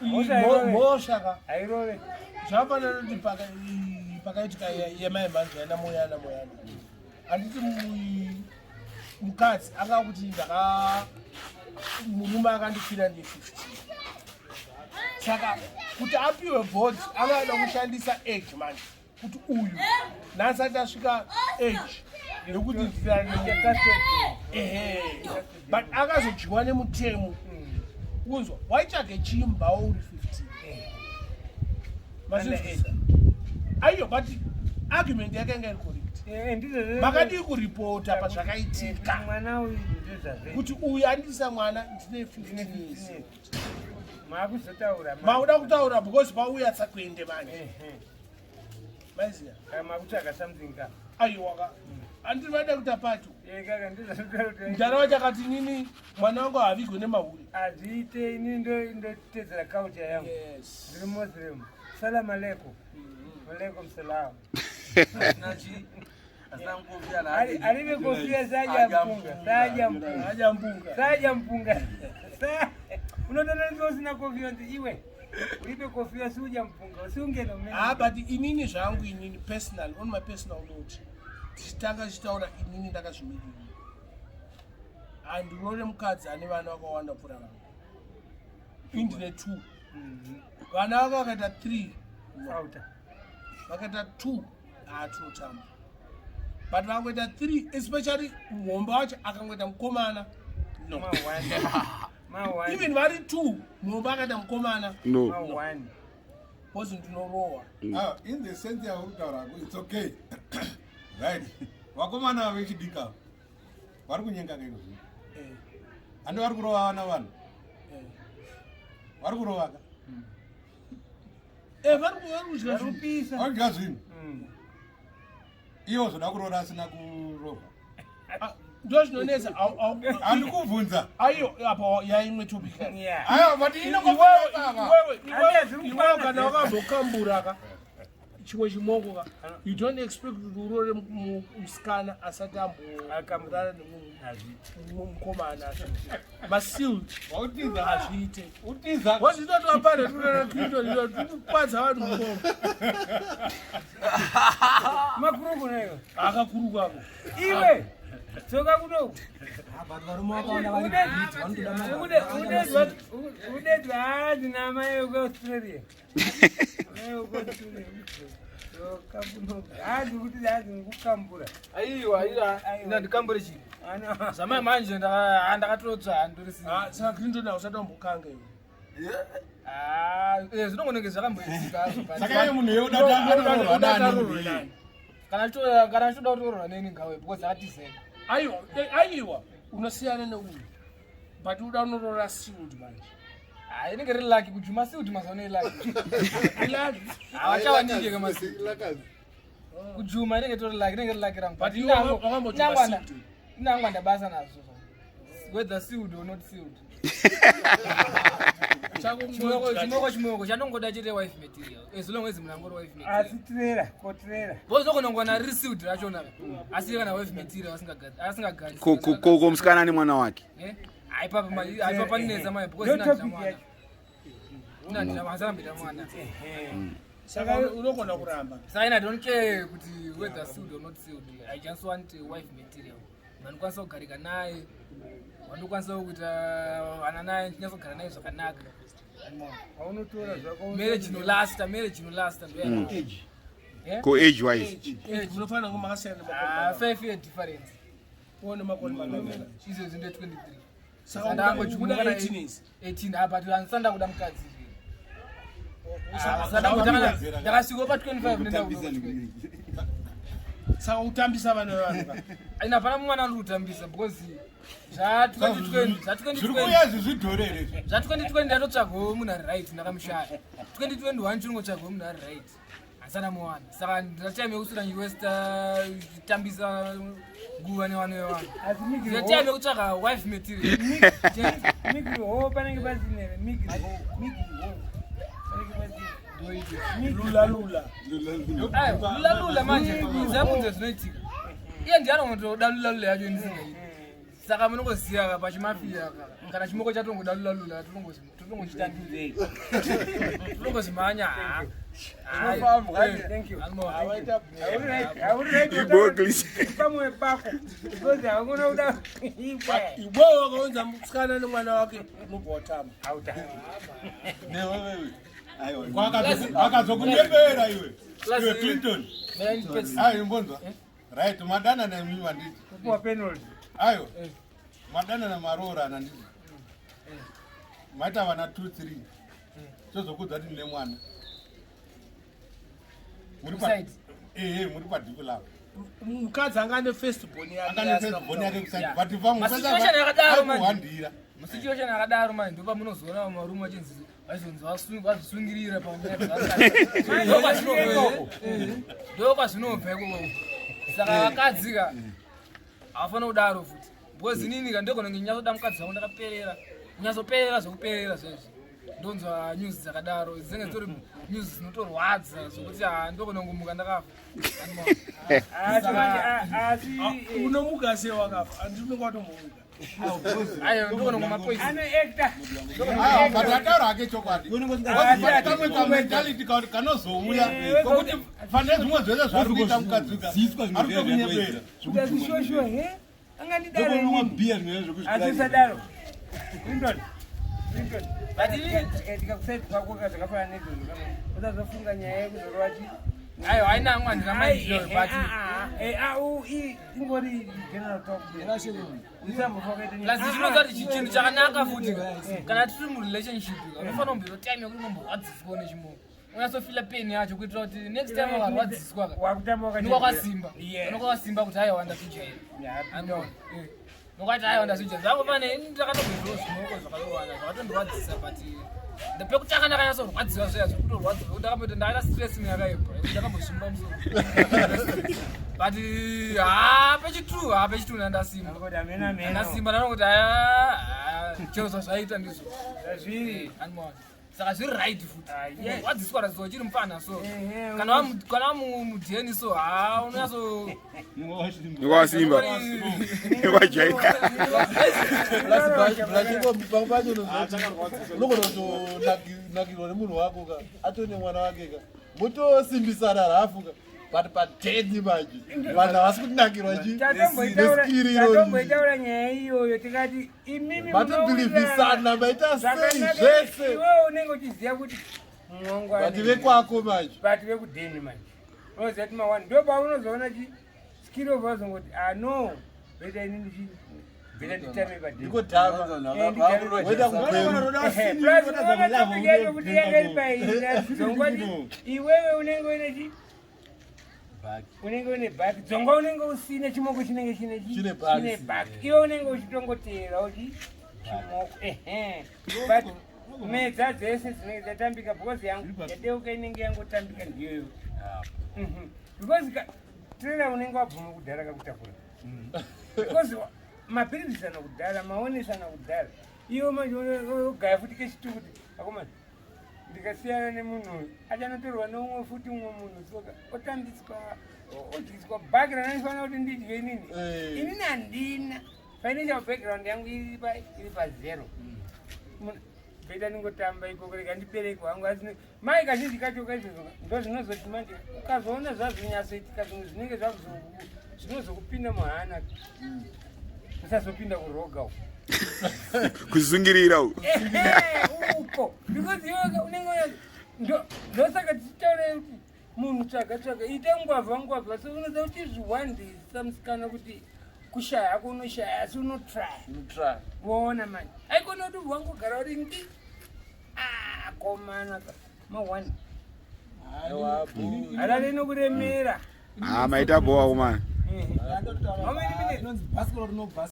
moshaka airove zvafanana kuti pakaitika yemaimhanzi yana moyana handiti mukadzi anga kuti murume akandifira ndi50 saka kuti apiwe bhodi angada kushandisa age manje kuti uyu nasati asvika age yekuti but akazodyiwa nemutemo uzwa waitsvake chimbawo uri 15 aiyo but argument yakanga iri correct makadii kuripota pazvakaitika kuti uyu andisa mwana ndine 15 years makuda kutaura because pauya tsakuende manje maiziya makutsvaga something ka aiwaka handiri vada kuita pato mutara wachakati nini mwana wangu havigwe nemahuri hazviite ini ndotedzera kaucha yangu ndiri muslim salamu alaikum alaikum salam arive kofia sajampunga unotonaniwa usina kofia nzi iwe uripe kofia siujampunga usiungenomea but inini zvangu inini personal on my personal note tichitanga chitaura inini ndakazvimirira handinore mukadzi ane vana vakawanda pfuura vangu indine 2 vana vaka vakaita 3 vakaita 2 hatinotamba but vakangoita 3 especially muhomba wacho akangoita mukomana no even vari 2 muhomba akaita mukomana no because ndinorohwa in the sense yaurutaura it's okay right vakomana vechidika vari kunyenga kaiko zvino handi vari kurova vana vanhu vari kurovaka varikudya zvinhu ivo zvoda kuroora asina kurovha ndo zvinonetsa handi kuvhunza aiyo apa yaimwe topika but iwewe kana wakazokambura chimwe chimoko ka you don't expect kuti urore musikana asati ambokamurana nemukomana masild hazviite wazvitotoapare tukwadza vanhu mukoma makuruku naiwo akakurukako iwe tsoka kudoku udedwa hadi namai wekuaustralia hadi kuti hadi ngukambura aiwa ina ndikambure chii zamai manje ndakatotsva handorisiva saka clinton ausati wambokanga iwe zvinongonenge zvakamboitika saka munhu yeudatarorwa kana chitoda kutororwa neni ngawe because akatizeka aiwa unosiyana neuyu but uda unorora siud manje inenge riri laki kujuma siud mazaona ilaki avachawanike masi kujuma inenge tori laki inenge ri laki rangu inangwanda basa nazvo whether siud or not siud chimoko chanongoda chete wife material as long as munangori wife material asi trailer kotrailer bozokonongwana riri siud rachona asi kana wife material asingagari ko musikana nemwana wake aipapa nineza mai because inandinamazarambira mwana saka unogona kuramba saka I don't care kuti whether siud or not siud. I just want wife material vanokwanisa kugarika naye vanokwanisa kuita vana naye ndinyasogara naye zvakanaka aunotora zvako marriage inolasta ko age wise munofanira kunge makasiyana 5 year difference one makore mangaira izvezvi ndo 23 saka ndangojumuka 18 apa ansanda kuda mukadzi ndakasvika pa 25 nenda saka utambisa vana vanhu aina pana mwana ari kutambisa because zva2020 ndatotsvagawo munhu ari right ndakamushaya 2021 chinongotsvagawo munhu ari right hasana muwana saka ndataime kusura westa tambisa nguva nevanhu vevanhu ndataime kutsvaga wife material panenge pazinere lulalula manje zabunze zvinoitika iye ndianongotoda lulalula yacho ndisingaiti Saka munongoziya ka pachimafia kana chimoko chatongodalula tongochitanduzei. Tonongozimanya. Thank you. Pamwe pako. Because hakuna uda. Iwewe wakaunza msikana nomwana wake mubotama. Auta. Ne wewe. Ayo. Wakazokunyebera iwe. Iwe Clinton. Ayo mbonza. Right, madana na mimi nditi. Kwa penalty. Ayo. Madana na marora na nditi. Maita wana 2 3. Chozokudza ndi nemwana. Muri pa diko lawo. Mukadzi angane first born yake. Angane first born yake kusati. But vamwe situation yakadaro manje. kuhandira. Situation yakadaro manje ndopa munozoona marume achinzi vazvisungirira ndopa zvinobva ikoko. Saka vakadzika havafana kudaro futi. Because inini kandogona kunge nyatsoda mukadzi wangu ndakaperera. Nyatsoperera zvokuperera zvezvi. Ndonzwa news dzakadaro dzinenge dzitori news dzinotorwadza zvokuti ndogona kungomuka ndakafa. Unomuka sei wakafa? Andinenge watomuka. Ayo ndogona kumapoisa. Ano actor. But ataura ake chokwadi. Kamwe kamentality kanozouya. Kokuti fanele zvimwe zvese zvari kuita mukadzika. Ari kunyebera. Utazishosho he? Angandidaro. Azisadaro. Clinton. Ndikakusaidza kwako zvakafanana nedhonzo kama utazofunga nyaya yekuzorwa chi. Ayo haina amwe ndingamaiyo but ingori general talk. Lazima zvinozati chinhu chakanaka futi kana tiri murelationship unofana kumbiro time yekuti unomborwadziswa nechimoko. Unyasofila pain yacho kuitira kuti next time wakarwadziswa nokwasimba. Nokwasimba kuti hayo ndasujaira. Nokati hayo ndasujaira. Zangu pane ndakatobviro zvinoko zvakawanda zvakatondirwadzisa but ndapekutanga ndakanyasorwadziwa zveya zvokutorwadza ndakamboti ndaita stress yakaipa ndakambosvimba musoro but pechitu nandasimba ndanongoti chero zvazvaita ndizvo saka zviri right futi wadziswa raziwa chiri mufana so kana wamudheni so unonyaso Nikawasimba. Nikawajaika. Nakirwa nemunhu wako ka atone mwana wake ka mutosimbisana rafu ka but pateni manje vanhu havasi kutinakirwa chi tatomboitaura nyaya iyoyo tikati imimi matobhilivhisana maita sei zvese iwe unenge uchiziva kuti vati vekwako manje vati vekudheni manje unoziva kuti mawani ndo paunozoona chi skiro vazongoti no veta inini chi veta nditame padheni iko dhava weda kuti yakari paina zongoti iwewe unenge uine chi unenge une bhaki dzonga unenge usine chimoko chinenge chine bhaki iwe unenge uchitongoteera uchi chimoko but medza dzese dzinenge dzatambika because yangu yadeuka inenge yangotambika ndiyoyo because trera unenge wabvuma kudhara kakutakura because mapiririsana kudhara maonesana kudhara iwo manje ogaya futi kechitukuti akomana ndikasiyana nemunhu achanotorwa neumwe futi umwe munhu soka otambiswa odyiswa background anofanira kuti ndidye inini inini handina financial background yangu iri pazero beta ningotamba ikoko rega ndibereko hangu asi mai kazhinji kacho kaizvozvo ndo zvinozoti manje ukazoona zvazvinyasoitika zvimwe zvinenge zvinozokupinda muhana usazopinda kuroga uko kuzungirira uko because iwe unenge ndosaka tichitaura kuti munhu tsvaga ita ngwavha so unoda kuti zviwandisa musikana kuti kushaya ako unoshaya asi unotry woona manje aikona kuti wangogara uri ndi komana mawani harare nokuremera maita boa kumana how many minutes